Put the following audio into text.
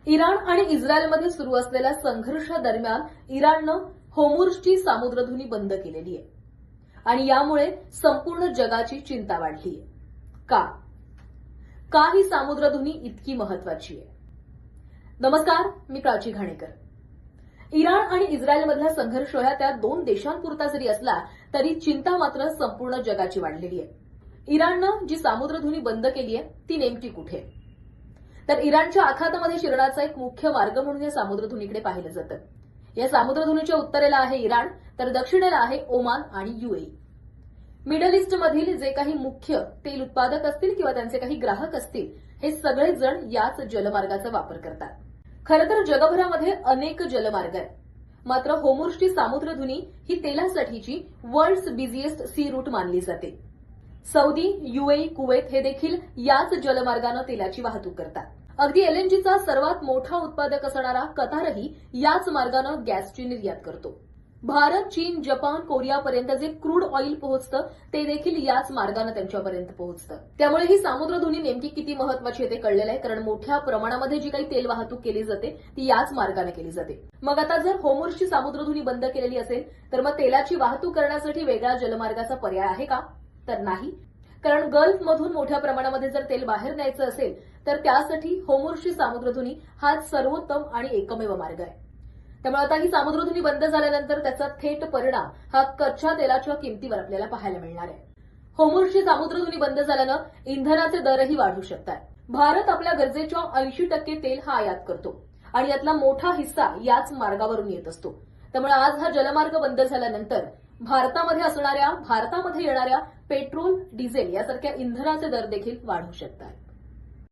Iran आणि इस्रायलमध्ये सुरू असलेल्या संघर्षादरम्यान इराणनं होर्मुझची सामुद्रधुनी बंद केलेली आहे आणि यामुळे संपूर्ण जगाची चिंता वाढली आहे. का ही सामुद्रधुनी इतकी महत्वाची आहे? नमस्कार, मी प्राची घाणेकर. इराण आणि इस्रायलमधला संघर्ष हा त्या दोन देशांपुरता जरी असला तरी चिंता मात्र संपूर्ण जगाची वाढलेली आहे. इराणनं जी सामुद्रधुनी बंद केली आहे ती नेमकी कुठे? तर इराणच्या आखातामध्ये शिरण्याचा एक मुख्य मार्ग म्हणून या सामुद्रधुनीकडे पाहिलं जातं. या सामुद्रधुनीच्या उत्तरेला आहे इराण, तर दक्षिणेला आहे ओमान आणि UAE. मिडल ईस्टमधील जे काही मुख्य तेल उत्पादक असतील किंवा त्यांचे काही ग्राहक असतील, हे सगळेच जण याच जलमार्गाचा वापर करतात. खरं तर जगभरामध्ये अनेक जलमार्ग आहेत, मात्र होर्मुझची सामुद्रधुनी ही तेलासाठीची वर्ल्ड्स बिझिएस्ट सी रूट मानली जाते. सौदी, UAE, कुवेत हे देखील याच जलमार्गानं तेलाची वाहतूक करतात. अगदी LNGचा सर्वात मोठा उत्पादक असणारा कतारही याच मार्गानं गॅसची निर्यात करतो. भारत, चीन, जपान, कोरियापर्यंत जे क्रूड ऑइल पोहोचतं ते देखील याच मार्गानं त्यांच्यापर्यंत पोहोचतं. त्यामुळे ही सामुद्रधुनी नेमकी किती महत्वाची आहे ते कळलेलं आहे, कारण मोठ्या प्रमाणामध्ये जी काही तेल वाहतूक केली जाते ती याच मार्गाने केली जाते. मग आता जर होर्मुझची सामुद्रधुनी बंद केलेली असेल तर मग तेलाची वाहतूक करण्यासाठी वेगळ्या जलमार्गाचा पर्याय आहे का? तर नाही, कारण गल्फमधून मोठ्या प्रमाणामध्ये जर तेल बाहेर न्यायचं असेल तर त्यासाठी होर्मुझची सामुद्रधुनी हाच सर्वोत्तम आणि एकमेव मार्ग आहे. त्यामुळे आता ही सामुद्रधुनी बंद झाल्यानंतर त्याचा थेट परिणाम हा कच्च्या तेलाच्या किमतीवर आपल्याला पाहायला मिळणार आहे. होर्मुझची सामुद्रधुनी बंद झाल्यानं इंधनाचे दरही वाढू शकतात. भारत आपल्या गरजेच्या 80% तेल हा आयात करतो आणि यातला मोठा हिस्सा याच मार्गावरून येत असतो. त्यामुळे आज हा जलमार्ग बंद झाल्यानंतर भारतामध्ये येणाऱ्या पेट्रोल, डिझेल यासारख्या इंधनाचे दर देखील वाढू शकतात.